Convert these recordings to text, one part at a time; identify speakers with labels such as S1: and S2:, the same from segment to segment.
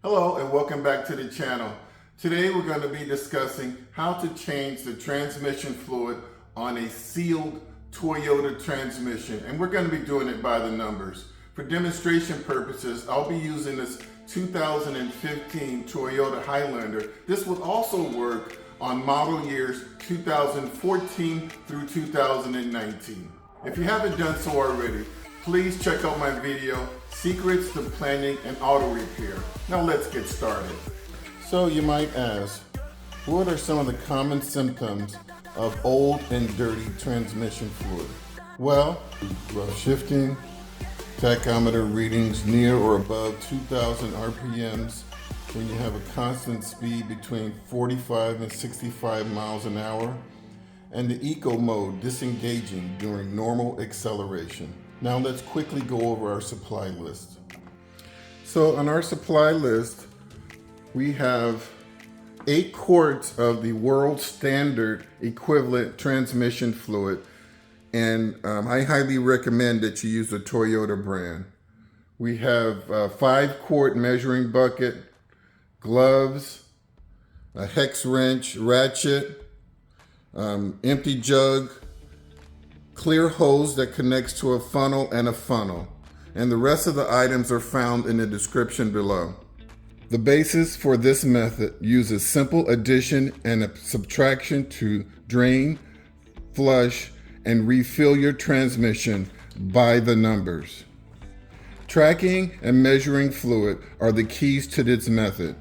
S1: Hello and welcome back to the channel. Today we're going to be discussing how to change the transmission fluid on a sealed Toyota transmission, and we're going to be doing it by the numbers. For demonstration purposes, I'll be using this 2015 Toyota Highlander. This will also work on model years 2014 through 2019. If you haven't done so already, please check out my video, Secrets to Planning and Auto Repair. Now let's get started. So you might ask, what are some of the common symptoms of old and dirty transmission fluid? Well, rough shifting, tachometer readings near or above 2,000 RPMs when you have a constant speed between 45 and 65 miles an hour, and the eco mode disengaging during normal acceleration. Now let's quickly go over our supply list. So on our supply list, we have 8 quarts of the World Standard equivalent transmission fluid, and I highly recommend that you use the Toyota brand. We have a 5-quart measuring bucket, gloves, a hex wrench, ratchet, empty jug, clear hose that connects to a funnel, and the rest of the items are found in the description below. The basis for this method uses simple addition and subtraction to drain, flush, and refill your transmission by the numbers. Tracking and measuring fluid are the keys to this method.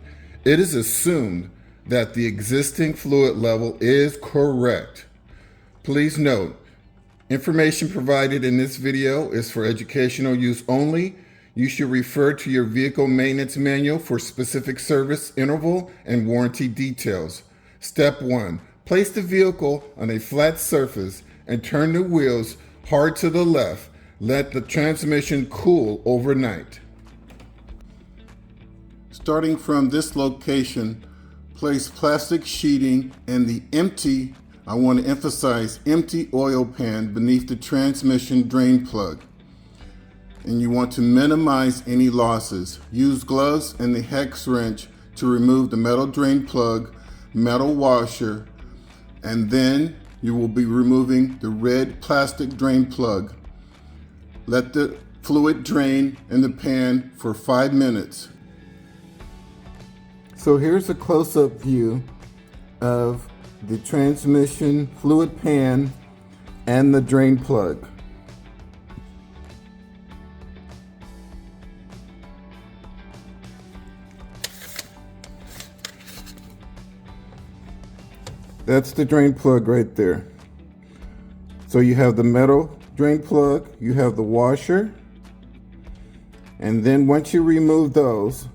S1: It is assumed that the existing fluid level is correct. Please note, information provided in this video is for educational use only. You should refer to your vehicle maintenance manual for specific service interval and warranty details. Step 1. Place the vehicle on a flat surface and turn the wheels hard to the left. Let the transmission cool overnight. Starting from this location, place plastic sheeting and the empty, I want to emphasize empty oil pan beneath the transmission drain plug. And you want to minimize any losses. Use gloves and the hex wrench to remove the metal drain plug, metal washer, and then you will be removing the red plastic drain plug. Let the fluid drain in the pan for 5 minutes. So here's a close-up view of the transmission fluid pan and the drain plug. That's the drain plug right there. So you have the metal drain plug, you have the washer, and then once you remove those,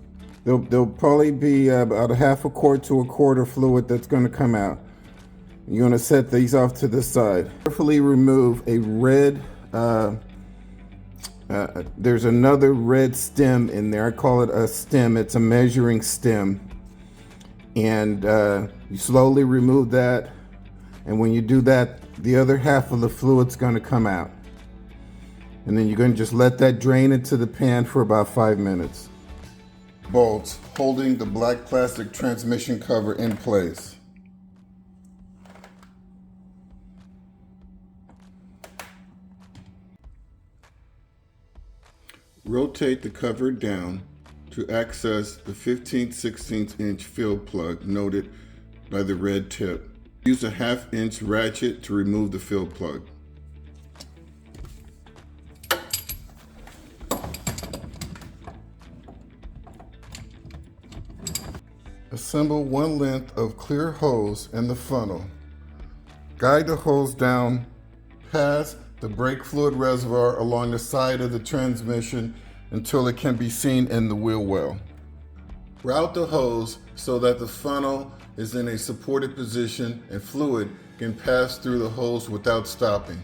S1: there'll probably be about a half a quart to a quart of fluid that's going to come out. You're going to set these off to the side. Carefully remove a red, there's another red stem in there. I call it a stem. It's a measuring stem. And you slowly remove that. And when you do that, the other half of the fluid's going to come out. And then you're going to just let that drain into the pan for about 5 minutes. Bolts holding the black plastic transmission cover in place. Rotate the cover down to access the 15/16 inch fill plug noted by the red tip. Use a 1/2 inch ratchet to remove the fill plug. Assemble one length of clear hose and the funnel. Guide the hose down past the brake fluid reservoir along the side of the transmission until it can be seen in the wheel well. Route the hose so that the funnel is in a supported position and fluid can pass through the hose without stopping.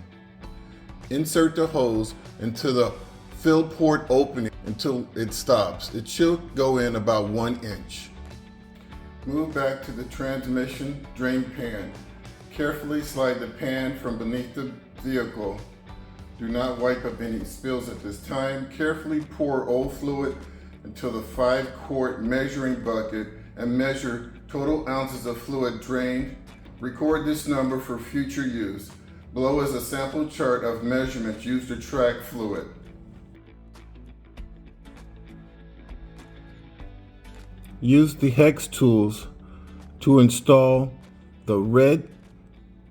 S1: Insert the hose into the fill port opening until it stops. It should go in about 1 inch. Move back to the transmission drain pan. Carefully slide the pan from beneath the vehicle. Do not wipe up any spills at this time. Carefully pour old fluid until the 5-quart measuring bucket and measure total ounces of fluid drained. Record this number for future use. Below is a sample chart of measurements used to track fluid. Use the hex tools to install the red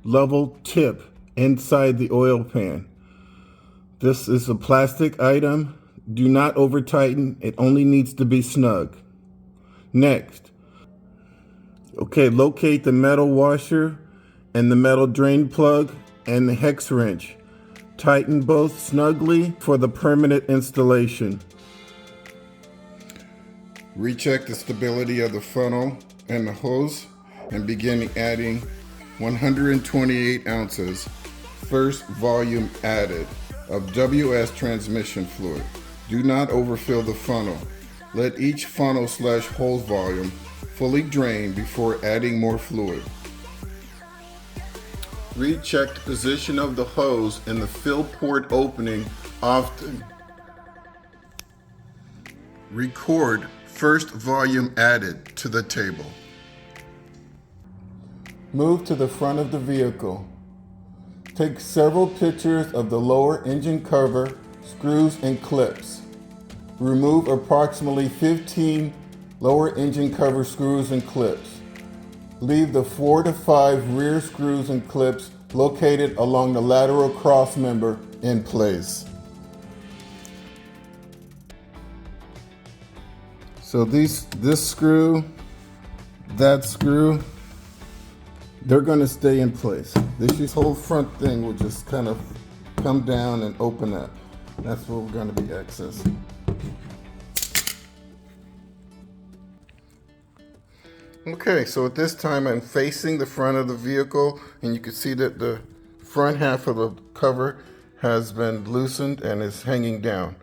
S1: level tip inside the oil pan. This is a plastic item. Do not over tighten. It only needs to be snug. Next, locate the metal washer and the metal drain plug and the hex wrench. Tighten both snugly for the permanent installation. Recheck the stability of the funnel and the hose and begin adding 128 ounces, first volume added, of WS transmission fluid. Do not overfill the funnel. Let each funnel/hose volume fully drain before adding more fluid. Recheck the position of the hose in the fill port opening often. Record first volume added to the table. Move to the front of the vehicle. Take several pictures of the lower engine cover, screws, and clips. Remove approximately 15 lower engine cover screws and clips. Leave the 4 to 5 rear screws and clips located along the lateral cross member in place. So this screw, that screw, they're gonna stay in place. This whole front thing will just kind of come down and open up. That's what we're gonna be accessing. Okay, so at this time I'm facing the front of the vehicle, and you can see that the front half of the cover has been loosened and is hanging down.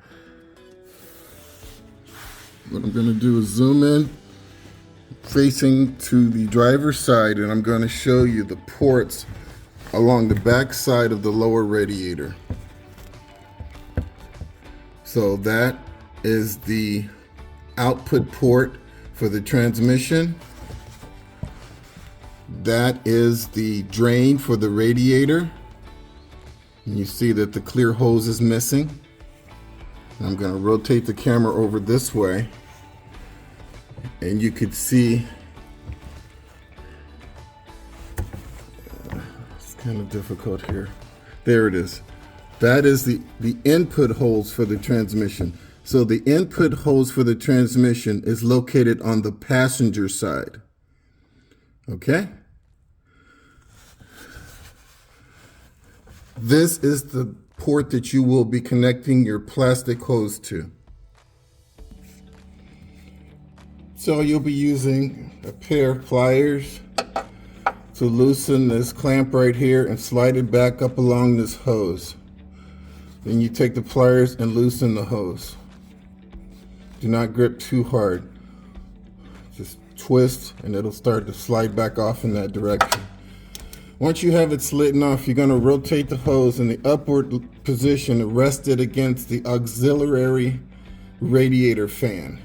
S1: What I'm gonna do is zoom in, facing to the driver's side, and I'm going to show you the ports along the back side of the lower radiator. So that is the output port for the transmission. That is the drain for the radiator. And you see that the clear hose is missing. I'm going to rotate the camera over this way, and you could see, it's kind of difficult here. There it is. That is the input hose for the transmission. So the input hose for the transmission is located on the passenger side. Okay? This is the port that you will be connecting your plastic hose to. So you'll be using a pair of pliers to loosen this clamp right here and slide it back up along this hose. Then you take the pliers and loosen the hose. Do not grip too hard. Just twist and it'll start to slide back off in that direction. Once you have it slidden off, you're going to rotate the hose in the upward position and rest it against the auxiliary radiator fan.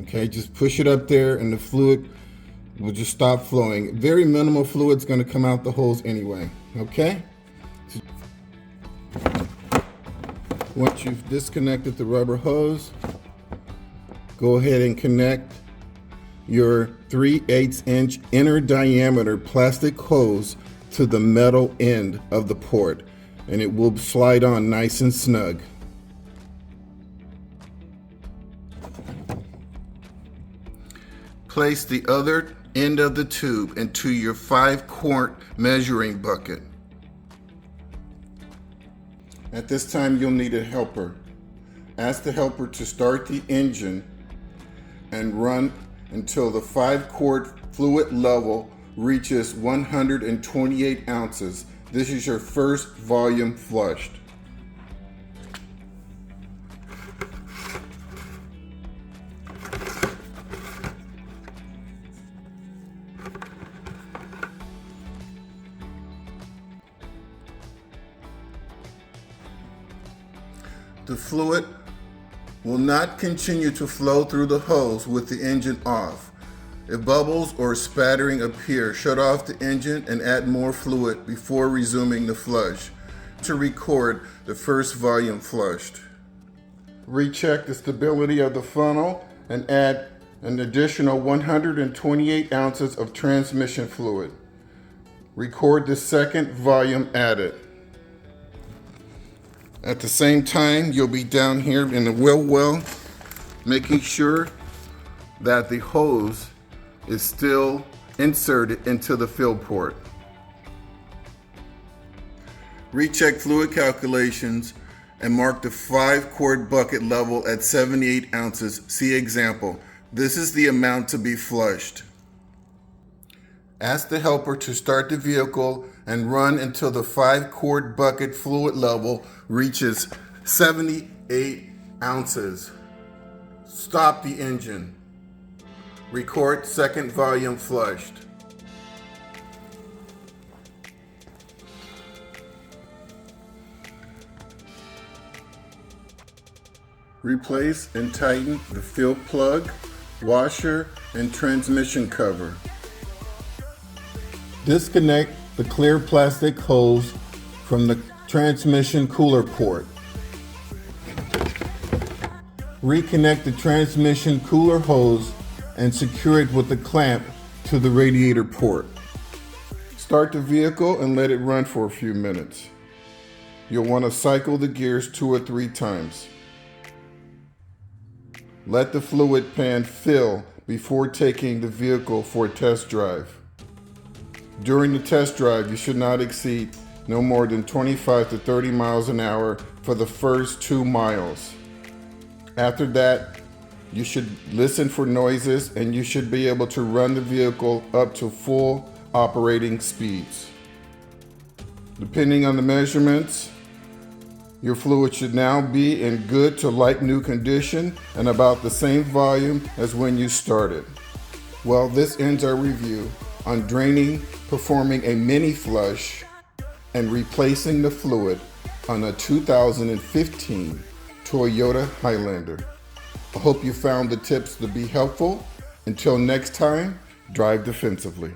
S1: Okay, just push it up there and the fluid will just stop flowing. Very minimal fluid's going to come out the hose anyway. Okay? Once you've disconnected the rubber hose, go ahead and connect your 3/8 inch inner diameter plastic hose to the metal end of the port, and it will slide on nice and snug. Place the other end of the tube into your 5-quart measuring bucket. At this time, you'll need a helper. Ask the helper to start the engine and run until the 5-quart fluid level reaches 128 ounces. This is your first volume flushed. The fluid will not continue to flow through the hose with the engine off. If bubbles or spattering appear, shut off the engine and add more fluid before resuming the flush to record the first volume flushed. Recheck the stability of the funnel and add an additional 128 ounces of transmission fluid. Record the second volume added. At the same time, you'll be down here in the wheel well, making sure that the hose is still inserted into the fill port. Recheck fluid calculations and mark the 5-quart bucket level at 78 ounces. See example. This is the amount to be flushed. Ask the helper to start the vehicle and run until the 5-quart bucket fluid level reaches 78 ounces. Stop the engine. Record second volume flushed. Replace and tighten the fill plug, washer, and transmission cover. Disconnect the clear plastic hose from the transmission cooler port. Reconnect the transmission cooler hose and secure it with the clamp to the radiator port. Start the vehicle and let it run for a few minutes. You'll want to cycle the gears 2 or 3 times. Let the fluid pan fill before taking the vehicle for a test drive. During the test drive, you should not exceed no more than 25 to 30 miles an hour for the first 2 miles. After that, you should listen for noises and you should be able to run the vehicle up to full operating speeds. Depending on the measurements, your fluid should now be in good to light new condition and about the same volume as when you started. Well, this ends our review on draining, performing a mini flush, and replacing the fluid on a 2015 Toyota Highlander. I hope you found the tips to be helpful. Until next time, drive defensively.